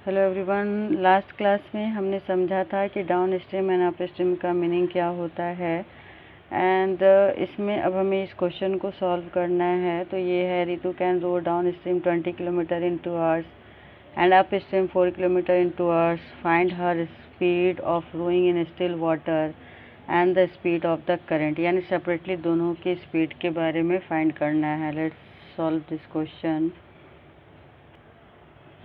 Hello everyone. Last class में हमने समझा था कि down stream and up stream का मीनिंग क्या होता है एंड इसमें अब हमें इस क्वेश्चन को सॉल्व करना है। तो ये है, Ritu can row downstream 20 kilometre in 2 hours and upstream 4 kilometre in 2 hours. Find her speed of rowing in still water and the speed of the current, यानी सेपरेटली दोनों की स्पीड के बारे में फाइंड करना है। Let's solve this question.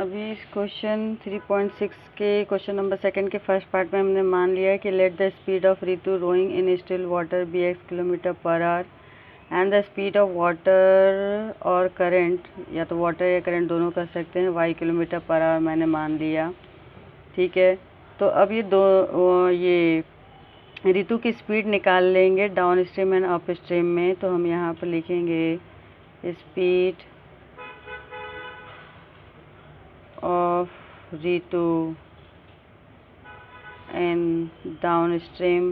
अभी इस क्वेश्चन 3.6 के क्वेश्चन नंबर सेकंड के फर्स्ट पार्ट में हमने मान लिया है कि let the speed of Ritu rowing in still water be x kilometre per hour and the speed of water और करंट, या तो वाटर या करंट दोनों कर सकते हैं, y किलोमीटर पर आवर मैंने मान लिया। ठीक है, तो अब ये रितु की स्पीड निकाल लेंगे down stream and up stream में। तो हम यहाँ पर लिखेंगे speed of Ritu in downstream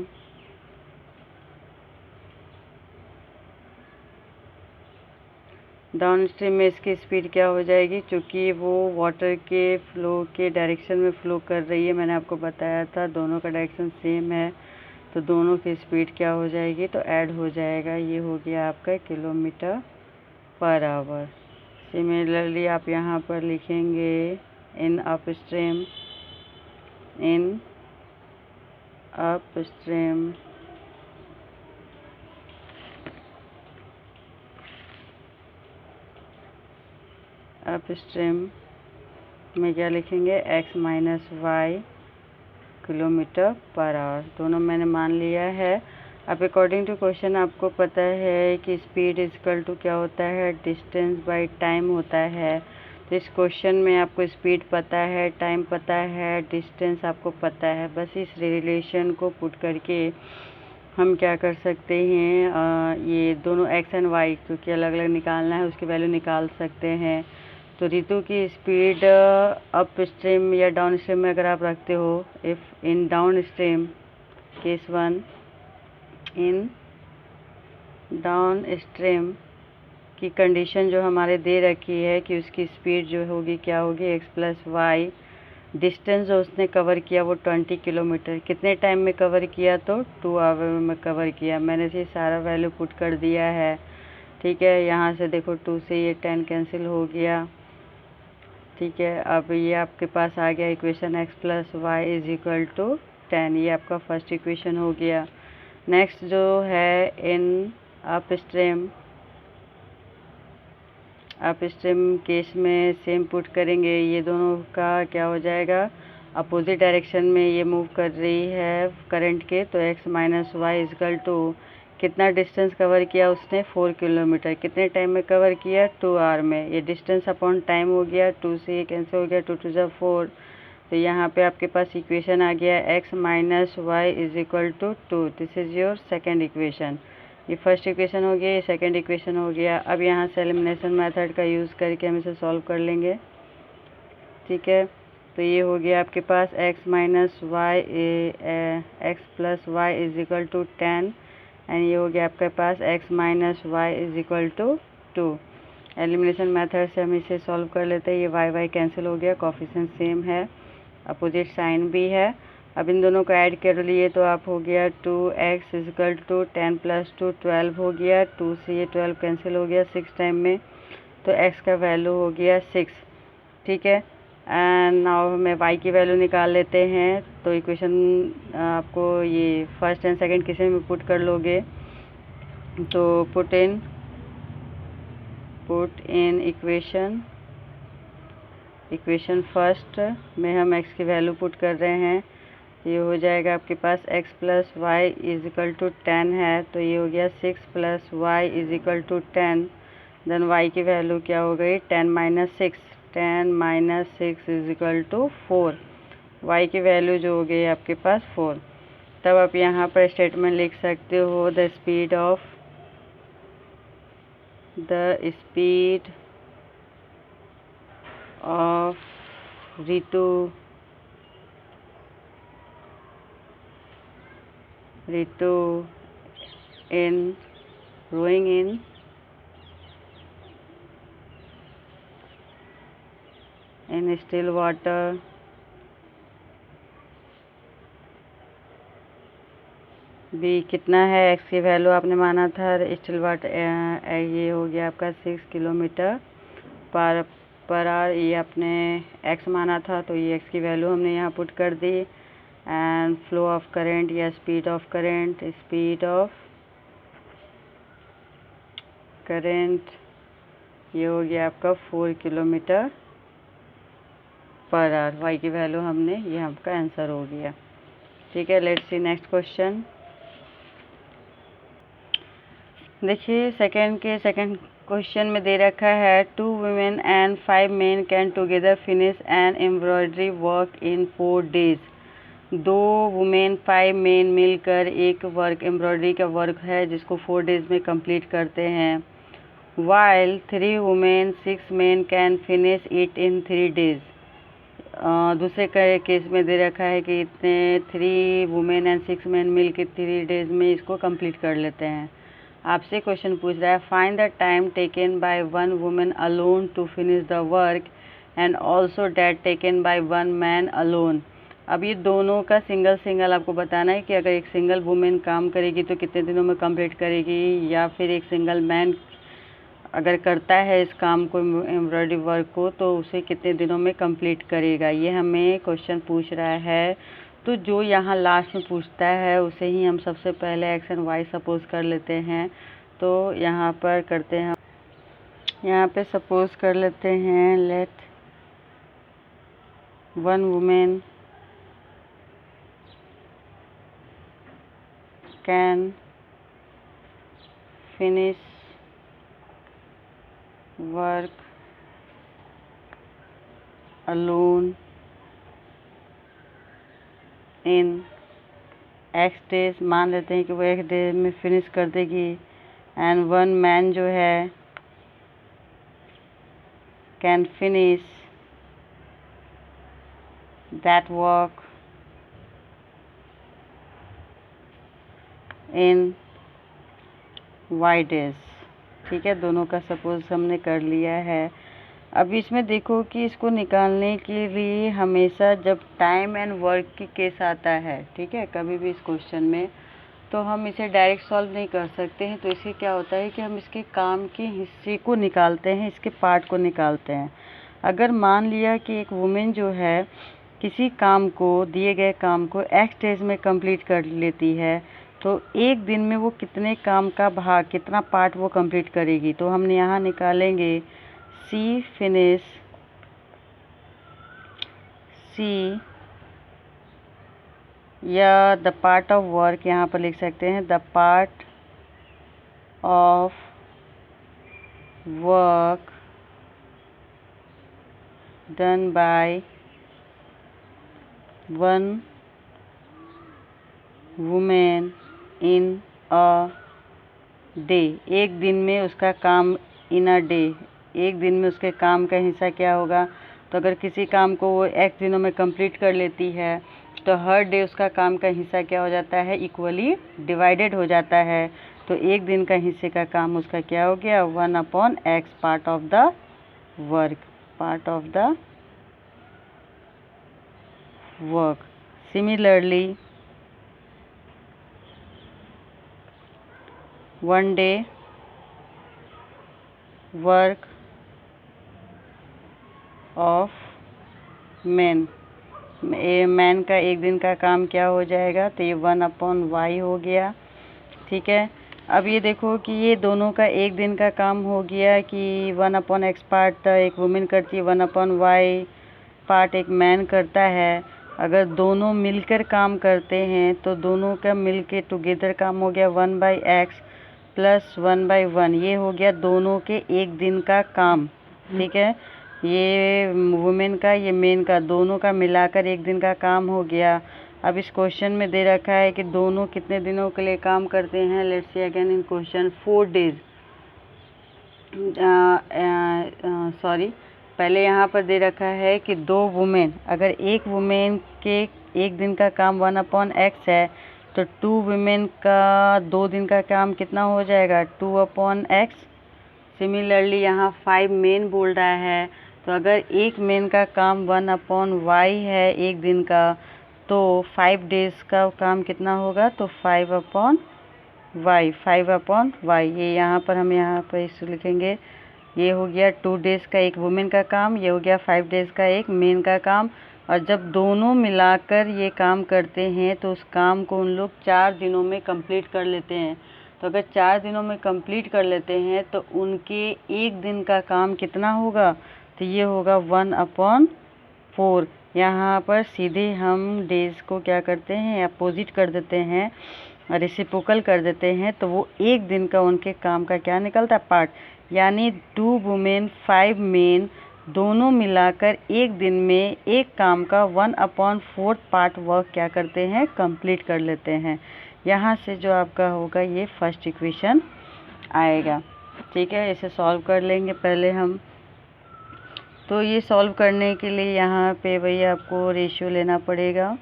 में इसकी स्पीड क्या हो जाएगी, क्योंकि वो वाटर के फ्लो के डायरेक्शन में फ्लो कर रही है। मैंने आपको बताया था दोनों का डायरेक्शन सेम है, तो दोनों की स्पीड क्या हो जाएगी, तो ऐड हो जाएगा। ये हो गया आपका किलोमीटर पर आवर। सिमिलरली आप यहाँ पर लिखेंगे इन अपस्ट्रीम में क्या लिखेंगे, x minus y kilometre per hour. दोनों मैंने मान लिया है। अब अकॉर्डिंग टू क्वेश्चन आपको पता है कि स्पीड इक्वल टू क्या होता है, डिस्टेंस बाय टाइम होता है। तो इस क्वेश्चन में आपको स्पीड पता है, टाइम पता है, डिस्टेंस आपको पता है। बस इस रिलेशन को पुट करके हम क्या कर सकते हैं, ये दोनों x एंड y क्योंकि अलग अलग निकालना है, उसकी वैल्यू निकाल सकते हैं। तो रितु की स्पीड अप स्ट्रीम या डाउन स्ट्रीम में अगर आप रखते हो, if in down stream, case 1, in down stream की कंडीशन जो हमारे दे रखी है कि उसकी स्पीड जो होगी क्या होगी, x प्लस वाई। डिस्टेंस जो उसने कवर किया वो 20 किलोमीटर। कितने टाइम में कवर किया, तो 2 आवर में कवर किया। मैंने ये सारा वैल्यू पुट कर दिया है। ठीक है, यहाँ से देखो 2 से ये 10 कैंसिल हो गया। ठीक है, अब ये आपके पास आ गया equation x plus y is equal to 10। ये आपका फर्स्ट इक्वेशन हो गया। नेक्स्ट जो है इन अप स्ट्रीम केस में सेम पुट करेंगे। ये दोनों का क्या हो जाएगा, अपोजिट डायरेक्शन में ये मूव कर रही है करंट के। तो x minus y is equal to कितना डिस्टेंस कवर किया उसने, 4 किलोमीटर। कितने टाइम में कवर किया, 2 आवर में। ये डिस्टेंस अपॉन टाइम हो गया, 2 से ये कैंसिल हो गया, 2 टू जा 4। तो यहाँ पे आपके पास इक्वेशन आ गया x minus y is equal to 2। This is your second equation. ये फर्स्ट इक्वेशन हो गया, ये सेकेंड इक्वेशन हो गया। अब यहाँ से एलिमिनेशन मेथड का यूज़ करके हम इसे सॉल्व कर लेंगे। ठीक है, तो ये हो गया आपके पास x minus y x plus y is equal to 10 and ये हो गया आपके पास x minus y is equal to 2। Elimination method से हम इसे सॉल्व कर लेते हैं। ये y कैंसिल हो गया, कोफिशिएंट सेम है, अपोजिट साइन भी है। अब इन दोनों को ऐड कर लिए तो आप हो गया 2x is equal to 10 plus 2 12 हो गया। 2 से ये 12 कैंसिल हो गया 6 टाइम में, तो x का वैल्यू हो गया 6। ठीक है, एंड नाउ हमें y की वैल्यू निकाल लेते हैं। तो इक्वेशन आपको ये फर्स्ट एंड सेकंड किसी में पुट कर लोगे, तो पुट इन इक्वेशन फर्स्ट में हम x की वैल्यू पुट कर रहे हैं। ये हो जाएगा आपके पास x plus y is equal to 10 है, तो ये हो गया 6 plus y is equal to 10। Then y की वैल्यू क्या हो गई, 10 minus 6, 10 minus 6 is equal to 4। y की वैल्यू जो हो गई आपके पास 4। तब आप यहाँ पर स्टेटमेंट लिख सकते हो, the speed of Ritu in rowing in still water बी कितना है, एक्स की वैल्यू आपने माना था स्टिल वाट, ये हो गया आपका 6 किलोमीटर पर आवर, ये आपने एक्स माना था तो ये एक्स की वैल्यू हमने यहाँ पुट कर दी। एंड फ्लो ऑफ करंट या स्पीड ऑफ करंट, ये हो गया आपका 4 किलोमीटर पर आवर। वाई की वैल्यू हमने, ये आपका आंसर हो गया। ठीक है, लेट्स सी नेक्स्ट क्वेश्चन। देखिए सेकंड क्वेश्चन में दे रखा है 2 women and 5 men can together finish an embroidery work in 4 days। 2 women 5 men मिलकर एक वर्क, एम्ब्रॉयडरी का वर्क है जिसको 4 days में कंप्लीट करते हैं। While 3 women 6 men can finish it in 3 days। दूसरे केस में दे रखा है कि इतने 3 वुमेन एंड 6 men मिलकर 3 days में इसको कंप्लीट कर लेते हैं। आपसे क्वेश्चन पूछ रहा है find the time taken by 1 woman alone to finish the work and also that taken by 1 man alone. अब ये दोनों का सिंगल आपको बताना है कि अगर एक सिंगल वुमेन काम करेगी तो कितने दिनों में कंप्लीट करेगी, या फिर एक सिंगल मैन अगर करता है इस काम को, एम्ब्रॉयडरी वर्क को, तो उसे कितने दिनों में कंप्लीट करेगा। ये हमें क्वेश्चन पूछ रहा है। तो जो यहाँ लास्ट में पूछता है उसे ही हम सबसे पहले एक्स एंड वाई सपोज कर लेते हैं। तो यहाँ पर करते हैं, यहाँ पे सपोज कर लेते हैं let 1 women can finish work alone in x days. मान लेते हैं कि वो एक डे में फिनिश कर देगी। एंड 1 मैन जो है can finish that work in y days. ठीक है, दोनों का सपोज हमने कर लिया है। अब इसमें देखो कि इसको निकालने के लिए हमेशा जब टाइम एंड वर्क की केस आता है, ठीक है, कभी भी इस क्वेश्चन में, तो हम इसे डायरेक्ट सॉल्व नहीं कर सकते हैं। तो इससे क्या होता है कि हम इसके काम के हिस्से को निकालते हैं, इसके पार्ट को निकालते हैं। अगर मान लिया कि एक वुमेन जो है किसी काम को, दिए गए काम को एक्स डेज में कंप्लीट कर लेती है, तो एक दिन में वो कितने काम का भाग, कितना पार्ट वो कंप्लीट करेगी। तो हमने यहाँ निकालेंगे सी फिनिश, सी या द पार्ट ऑफ वर्क, यहाँ पर लिख सकते हैं the part of work done by 1 women in a day. एक दिन में उसका काम, इन अ डे, एक दिन में उसके काम का हिस्सा क्या होगा। तो अगर किसी काम को वो एक्स दिनों में कंप्लीट कर लेती है तो हर डे उसका काम का हिस्सा क्या हो जाता है, इक्वली डिवाइडेड हो जाता है। तो एक दिन का हिस्से का काम उसका क्या हो गया, 1/x part of the work. Similarly 1 day work of man का एक दिन का काम क्या हो जाएगा, तो ये 1/y हो गया। ठीक है, अब ये देखो कि ये दोनों का एक दिन का काम हो गया कि 1/x पार्ट एक वुमेन करती है, 1/y पार्ट एक मैन करता है। अगर दोनों मिलकर काम करते हैं तो दोनों का मिलके टुगेदर काम हो गया 1/x प्लस 1/1। ये हो गया दोनों के एक दिन का काम। ठीक है, ये वुमेन का, ये मेन का, दोनों का मिलाकर एक दिन का काम हो गया। अब इस क्वेश्चन में दे रखा है कि दोनों कितने दिनों के लिए काम करते हैं। Let's see again in question 4 days। Sorry, पहले यहाँ पर दे रखा है कि 2 वुमेन, अगर एक वुमेन के एक दिन का काम 1/x है तो 2 वुमेन का 2 दिन का काम कितना हो जाएगा, 2/x। सिमिलरली यहाँ 5 मेन बोल रहा है, तो अगर एक मेन का काम 1/y है एक दिन का, तो 5 डेज़ का काम कितना होगा, तो 5/y, ये यहाँ पर हम यहाँ पर इस लिखेंगे। ये हो गया 2 डेज़ का एक वुमेन का काम, ये हो गया 5 डेज़ का एक मेन का काम। और जब दोनों मिलाकर ये काम करते हैं तो उस काम को उन लोग 4 दिनों में कंप्लीट कर लेते हैं। तो अगर 4 दिनों में कंप्लीट कर लेते हैं तो उनके एक दिन का काम कितना होगा, तो ये होगा 1/4। यहाँ पर सीधे हम डेज़ को क्या करते हैं, अपोजिट कर देते हैं, रेसिप्रोकल कर देते हैं, तो वो एक दिन का उनके काम का क्या निकलता है, पार्ट। यानी 2 वुमेन 5 मेन दोनों मिलाकर एक दिन में एक काम का 1/4 पार्ट वर्क क्या करते हैं, कंप्लीट कर लेते हैं। यहाँ से जो आपका होगा ये फर्स्ट इक्वेशन आएगा। ठीक है, इसे सॉल्व कर लेंगे पहले हम। तो ये सॉल्व करने के लिए यहाँ पे भैया आपको रेशियो लेना पड़ेगा,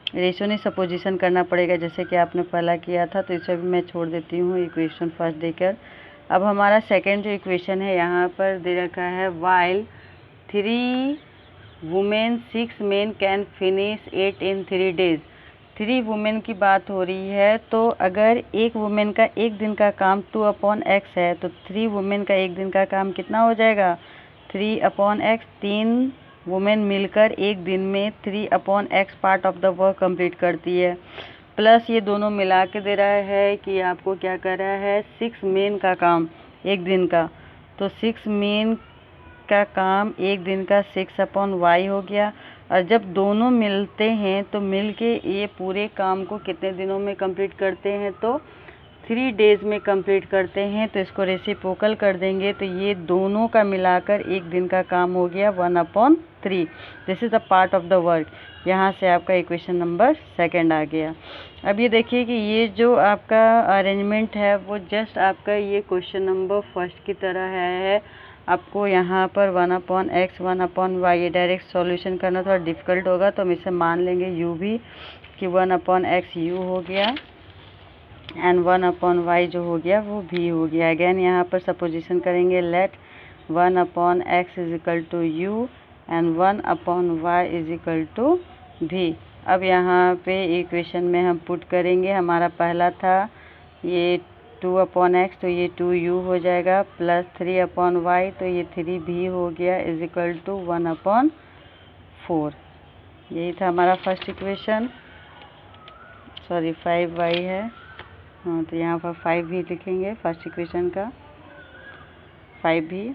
रेशियो नहीं सपोजिशन करना पड़ेगा, जैसे कि आपने पहला किया था। तो इसे भी मैं छोड़ देती हूँ इक्वेशन फर्स्ट देकर। अब हमारा सेकंड जो इक्वेशन है यहाँ पर दे रखा है, while 3 women 6 main can finish 8 in 3 days। 3 women की बात हो रही है, तो अगर एक वुमेन का एक दिन का काम 2/x है, तो 3 वुमेन का एक दिन का काम कितना हो जाएगा, 3/x। 3 वुमेन मिलकर एक दिन में 3/x part of the work complete करती है। प्लस ये दोनों मिला के दे रहा है कि आपको क्या कर रहा है, 6 मेन का काम एक दिन का। तो 6 मेन का काम एक दिन का 6/y हो गया। और जब दोनों मिलते हैं तो मिलके ये पूरे काम को कितने दिनों में कंप्लीट करते हैं, तो 3 डेज़ में कंप्लीट करते हैं। तो इसको रेसिप्रोकल कर देंगे, तो ये दोनों का मिलाकर एक दिन का काम हो गया 1/3। This is the part of the work. यहाँ से आपका इक्वेशन नंबर सेकंड आ गया। अब ये देखिए कि ये जो आपका अरेंजमेंट है वो जस्ट आपका ये क्वेश्चन नंबर फर्स्ट की तरह है। आपको यहाँ पर 1/x 1/y ये डायरेक्ट सॉल्यूशन करना थोड़ा डिफ़िकल्ट होगा, तो हम इसे मान लेंगे u भी कि 1/x u हो गया एंड 1/y जो हो गया वो भी हो गया। अगेन यहाँ पर सपोजिशन करेंगे, let 1/x is equal to u and 1/y is equal to भी। अब यहाँ पे इक्वेशन में हम पुट करेंगे, हमारा पहला था ये 2/x, तो ये 2u हो जाएगा, प्लस 3/y, तो ये 3 भी हो गया, इज इक्वल टू 1/4। यही था हमारा फर्स्ट इक्वेशन। सॉरी 5y है, हाँ, तो यहाँ पर 5 भी लिखेंगे फर्स्ट इक्वेशन का, 5 भी।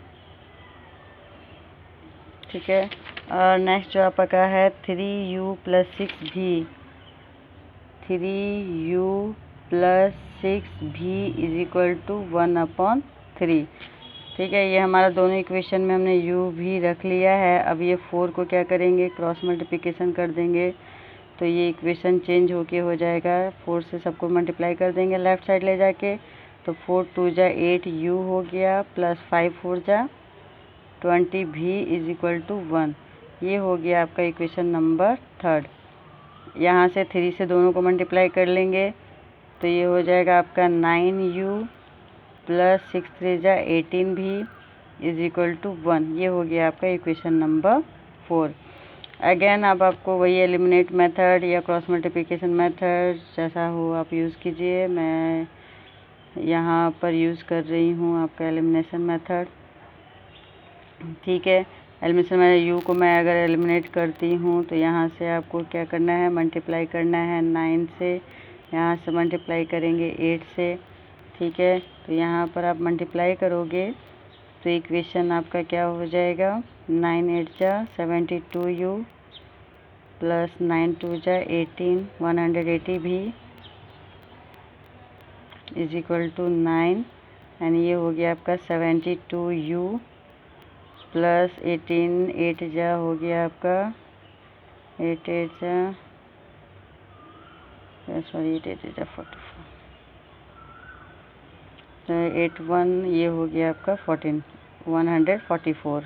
ठीक है, और नेक्स्ट जो आपका है 3u प्लस 6 भी, 3u प्लस 6 भी इज इक्वल टू 1/3। ठीक है, ये हमारा दोनों इक्वेशन में हमने u भी रख लिया है। अब ये 4 को क्या करेंगे, क्रॉस मल्टीप्लिकेशन कर देंगे, तो ये इक्वेशन चेंज होके हो जाएगा। 4 से सबको मल्टीप्लाई कर देंगे लेफ़्ट साइड ले जाके, तो 4 2 जा 8 u हो गया, प्लस 5 4 जा 20 भी इज इक्वल टू 1। ये हो गया आपका इक्वेशन नंबर थर्ड। यहाँ से 3 से दोनों को मल्टीप्लाई कर लेंगे, तो ये हो जाएगा आपका 9u प्लस 6 3 जा 18 भी इज इक्वल टू 1। ये हो गया आपका इक्वेशन नंबर 4। अगेन अब आपको वही एलिमिनेट मेथड या क्रॉस मल्टीप्लिकेशन मेथड जैसा हो आप यूज़ कीजिए। मैं यहाँ पर यूज़ कर रही हूँ आपका एलिमिनेशन मेथड। ठीक है, एलिमिनेशन में u को मैं अगर एलिमिनेट करती हूँ तो यहाँ से आपको क्या करना है, मल्टीप्लाई करना है 9 से, यहाँ से मल्टीप्लाई करेंगे 8 से। ठीक है, तो यहाँ पर आप मल्टीप्लाई करोगे तो इक्वेशन आपका क्या हो जाएगा, 9 8 जा 72u प्लस 9 2 जा 18 180 भी इज इक्वल टू 9 एंड ये हो गया आपका 72u प्लस 18 8 जा हो गया आपका 8 8 जा 44, तो 8 1 ये हो गया आपका 144।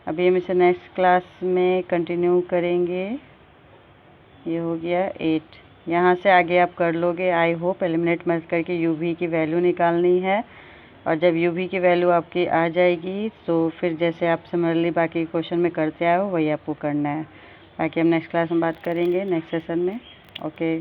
अभी हम इसे नेक्स्ट क्लास में कंटिन्यू करेंगे। ये हो गया 8, यहाँ से आगे आप कर लोगे। आई होप एलिमिनेट मत करके u v की वैल्यू निकालनी है। और जब यू वी की वैल्यू आपकी आ जाएगी तो फिर जैसे आप सिमिलरली बाकी क्वेश्चन में करते आए हो वही आपको करना है। बाकी हम नेक्स्ट क्लास में बात करेंगे, नेक्स्ट सेशन में। ओके।